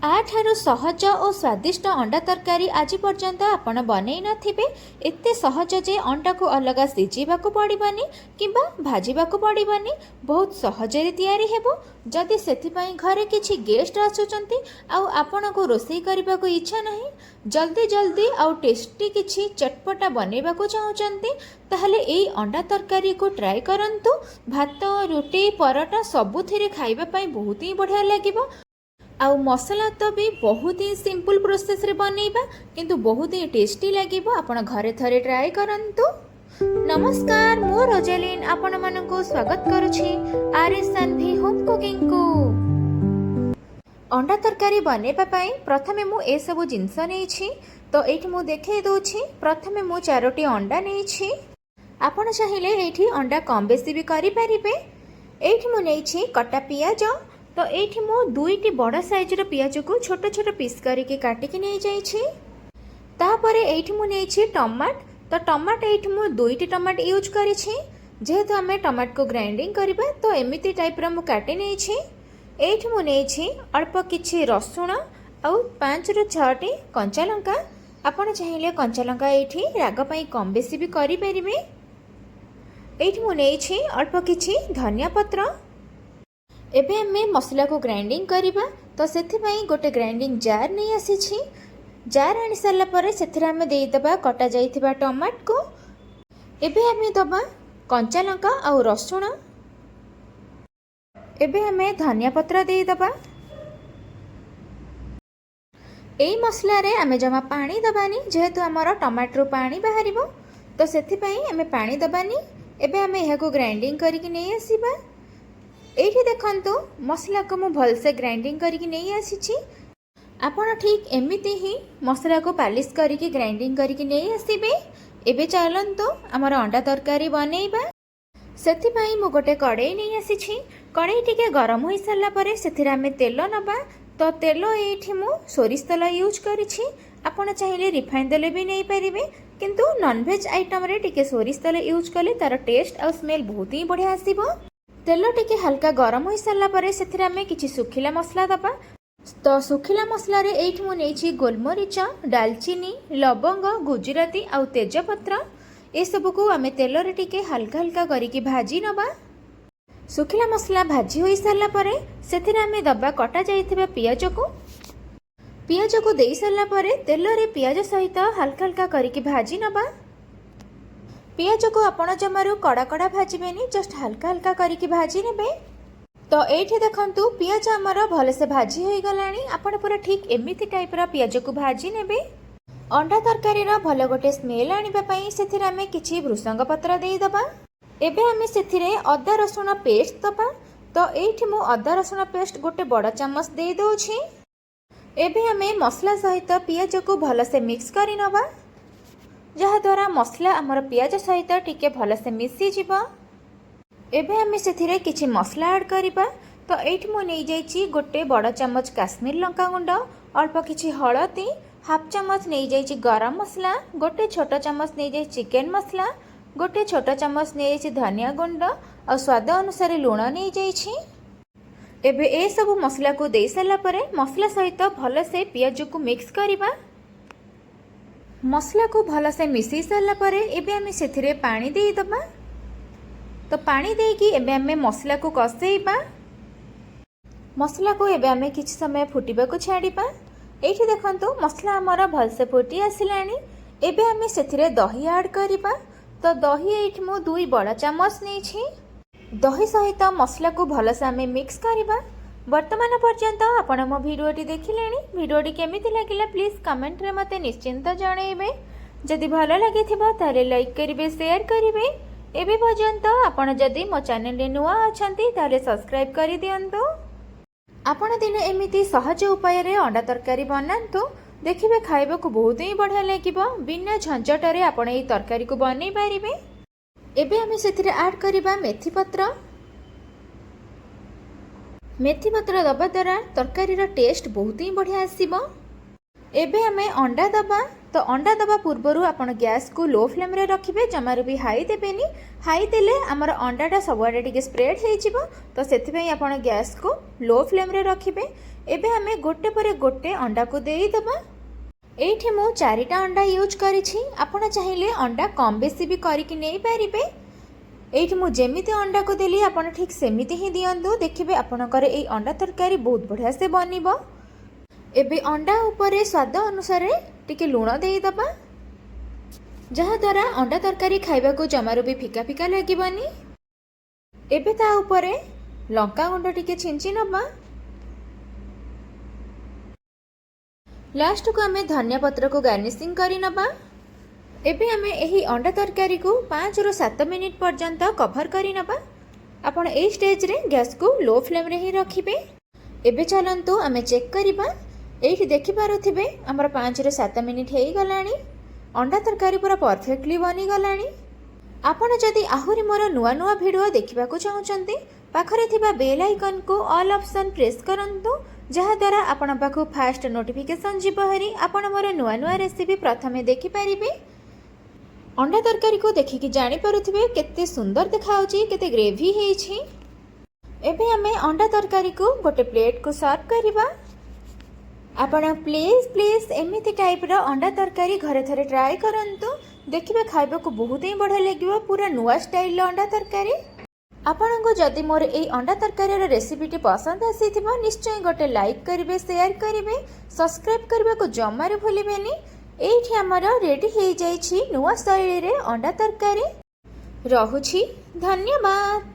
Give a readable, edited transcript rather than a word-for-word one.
आठारु सहज और स्वादिष्ट अंडा तरकारी आज पर्यंत आपण बनै नथिबे। एते सहज जे अंडा को अलग सिझिबाकू पड़िबनी किंबा भाजिबाकू पड़िबनी, बहुत सहजरे तैयारी हेबो। जदि सेथिपाई घरे किछि गेस्ट आसुचंती आउ आपनको रोषेई करबाकू इच्छा नाही, जल्दी जल्दी आउ टेस्टी किछि चटपटा बनेबाकू चाहुचंती, ताहले एई अंडा तरकारी को ट्राई करंतु। भात, रुटी, परोटा सबुथिरे खाइबा पई बहुत ही बढ़िया लागिबो। आउ मसला तो भी बहुत ही सिंपल प्रोसेस रे बनैबा, किंतु बहुत ही टेस्टी लागिबो। आपण घरे थरे ट्राई करंतु। नमस्कार, मो रोजालिन आपण मानको स्वागत करूछि आरएसएनवी होम कुकिंग को। अंडा तरकारी बनेबा पई प्रथमे मु ए सब जिंस नेछि, तो एठी मु देखै दोछि। प्रथमे मु 4टी अंडा नेछि। आपण चाहिले एठी अंडा कम बेसी भी करि परिबे। एठी मु नेछि कटा पियाज, तो एठी मु 2टी बड़ साइज रो पियाज को छोट छोट पीस करके काटिकी नै जाइछि। तापरे एठी मु नेछि टमाट, तो टमाट एठी मु 2टी टमाट यूज करिछि। जेहेतु हमें टमाट को ग्राइंडिंग करबा, तो एमिति टाइप रो मु काटि नेछि। एठी मु नेछि अल्प किछि रसुण आउ 5 ରୁ 6टी कंचा लंका। आपण चाहिले कंचा लंका एठी राग पई कम बेसी भी करि परिबे। एठी मु नेछि अल्प किछि धनिया पत्र। एबे हमें मसला को ग्राइंडिंग करबा, तो सेथिपाई गोटे ग्राइंडिंग जार नहीं आसी। जार आनी सारा पर सेथिरे हमें दे दबा कटा जाइथिबा टमाट को। एबे हमें दबा कंचा लंका आउ रसुण। एबे हमें धनिया पत्र दे दबा। एई मसला रे हमें जमा पानी दबानी, जेहेतु हमर टमाटर रो पानी बाहरिबो, तो सेथिपाई हमें पानी दबानी। एबे हमें यहा को ग्राइंडिंग करके नहीं आसीबा। एठी देखंतु मसला को मु भल से ग्राइंडिंग करके नहीं आसीछि। आपण ठीक एमिति ही मसला को पालिश करके ग्राइंडिंग करके नहीं आसीबे। एबे चलंतु हमर अंडा तरकारी बनेइबा। सेथिपाई मु गोटे कड़ाई नहीं आसीछि। कड़ाई टिके गरम होई सारला परे सेथिरे हमें तेल नबा। तो तेल एठी मु सोरिष तेल यूज करिछि। आपण चाहिले रिफाइन तेल भी नहीं परिबे, किंतु नॉन वेज आइटम रे टिके सोरिष तेल यूज कले तार टेस्ट और स्मेल बहुत ही बढ़िया आसीबो। तेल टिके हल्का गरम हो सारा पर से आम कि सुखिला मसला दबा। तो सुखिला मसला रे एठी मु नेछि गोलमरीच, दालचीनी, लवंग, गुजराती आउ तेजपत्र। ए सब को आम तेल रे टिके हल्का हल्का करिकी भाजी नबा। सुखिला मसला भाजी हो सारा पर से आम दबा कटा जाइथिबा पियाज को। पियाज को दे सारा पर तेल रे पियाज सहित हल्का हल्का करिकी भाजी नबा। पियाज को आपण जमारू कड़ा कड़ा भाजबेनी, जस्ट हल्का हल्का करिकी भाजी नेबे। तो एठी देखंतु पियाज हमर भले से भाजी होई गलानी। आपण पूरा ठीक एमिति टाइप रा पियाज को भाजी नेबे। अंडा तरकारी रा भले गोटे स्मेल आनिबा पई सेथिरे हमें किछि भृसंग पत्र देई दबा। एबे हमें सेथिरे अदा रसुण पेस्ट दबा। तो एठी मु अदा रसुण पेस्ट गोटे बड़ चम्मच देई दोछि। एबे हमें मसला सहित पियाज को भले से मिक्स करि नबा, जहा द्वारा मसला आमर पियाज सहित टिके भल से मिसी जीव। एबे हमें सेथिरे किछि मसला ऐड करिबा। तो एठी मु नै जाइछि गोटे बड़ चम्मच काश्मीर लंका गुंड, अल्प किछि हळदी, हाफ चम्मच नै जाइछि गरम मसला, गोटे छोट चम्मच नै जाइछि चिकन मसला, गोटे छोट चम्मच नै जाइछि धनिया गुंड और स्वाद अनुसार लूण नै जाइछि। एबे ए सब मसला को दे साला परे मसला सहित भल से पियाज को मिक्स करिबा। मसला को भल से मिसई सारा पर एबे हमें सेथिरे पानी दे दबा। तो पानी देकी एबे हमें मसला को कसेइबा। मसला को एबे हमें किछि समय फुटिबा को छाड़ीबा। एठी देखंतु मसला हमर भल से फुटी आसिलानी। एबे हमें सेथिरे दही ऐड करिबा। तो दही एठी मु 2 बड़ चम्मच नेछि। दही सहित मसला को भल से हमें मिक्स करिबा। वर्तमान पर्यंत आपण मो भिडियोटी देखिलेनी। भिडियोटी केमिति लागिला प्लीज कमेंट रे मते निश्चिंत जणैबे। जदि भलो लागिथिबा ताले लाइक करिवे, शेयर करिवे। एबे पर्यंत आपण जदि मो चैनल रे नुआ अछंती ताले सब्सक्राइब करि दियंतु। आपण दिने एमिति सहज उपाय रे अंडा तरकारी बनांतु, देखिबे खाइबा को बहुत ही बढ़िया लागिबो। बिना झंझट रे आपण एई तरकारी को बनै पारिबे। एबे हमें सेथिरे ऐड करिबा मेथी पत्र। मेथी पत्र दबा द्वारा तरकारी टेस्ट बहुत ही बढ़िया आसीबो। एबे हमें अंडा दबा। तो अंडा दबा पूर्व आपण गैस को लो फ्लेम रे रखिबे, जमारू भी हाई देबेनी। हाई देले हमर अंडाटा सबआडे टिके स्प्रेड हो जिवो। तो सेथिपई आपण गैस को लो फ्लेम रे रखिबे। एबे आमे गोटे पर गोटे अंडा को देईदबा। एठी मु 4टा अंडा यूज करिछि, आपण चाहिए अंडा कम बेसी भी करिकि नै पारिबे। एठी मु जेमिति अंडा को देली आपण ठीक सेमिति ही दियंतु, देखिबे आपणकर एई अंडा तरकारी बहुत बढ़िया से बनिबो। एबे अंडा उपरे स्वाद अनुसार टिके लूण देईदबा, जहा द्वारा अंडा तरकारी खाइबा को जमारू भी फिका फिका लागिबनी। एबे ता उपरे लंका गुंड टिके छिंची नबा। लास्ट को आमे धनिया पत्र को गार्निशिंग करी नबा। एबे आमे एही अंडा तरकारी को 5 रु 7 मिनिट पर्यंत कवर करी नबा। आपण ए स्टेज रे गैस को लो फ्लेम रे ही रखिबे। एबे चलंतु आमे चेक करिबा। एठी देखि पारुथिबे हमर 5 रु 7 मिनिट हेई गलानी। अंडा तरकारी पूरा परफेक्टली बनी गलानी। आपण जदि आहुरी मोर नुआ नुआ वीडियो देखिबा को चाहुचंती, पाखरे थिबा बेल आइकन को ऑल ऑप्शन प्रेस करंतु, जहा द्वारा आपण पाखु फास्ट नोटिफिकेशन जीव हरी आपण मोर नुआ नुआ रेसिपी प्रथमे देखि पारिबे। अंडा तरकारी को देखिकी जानि पारुथिबे केते सुंदर देखाउची, केते ग्रेवी हेइछि। एबे हमें अंडा तरकारी को गोटे प्लेट को सर्व करिबा। आपण प्लीज एमिति टाइप रो अंडा तरकारी घरे थरे ट्राई करंतु, देखिबे खाइबा को बहुत ही बढ़िया लागिबो, पूरा नुआ स्टाइल रो अंडा तरकारी। आपनको जदि मोर ए अंडा तरकारी रो रेसिपीटी पसंद आसीथिबो, निश्चय गोटे लाइक करिवे, शेयर करिवे, सब्सक्राइब करबा को जमारे भूलिबेनी। एठी हमर रेडी हे जाइछि नुआ शैली रे अंडा तरकारी। रहुछि, धन्यवाद।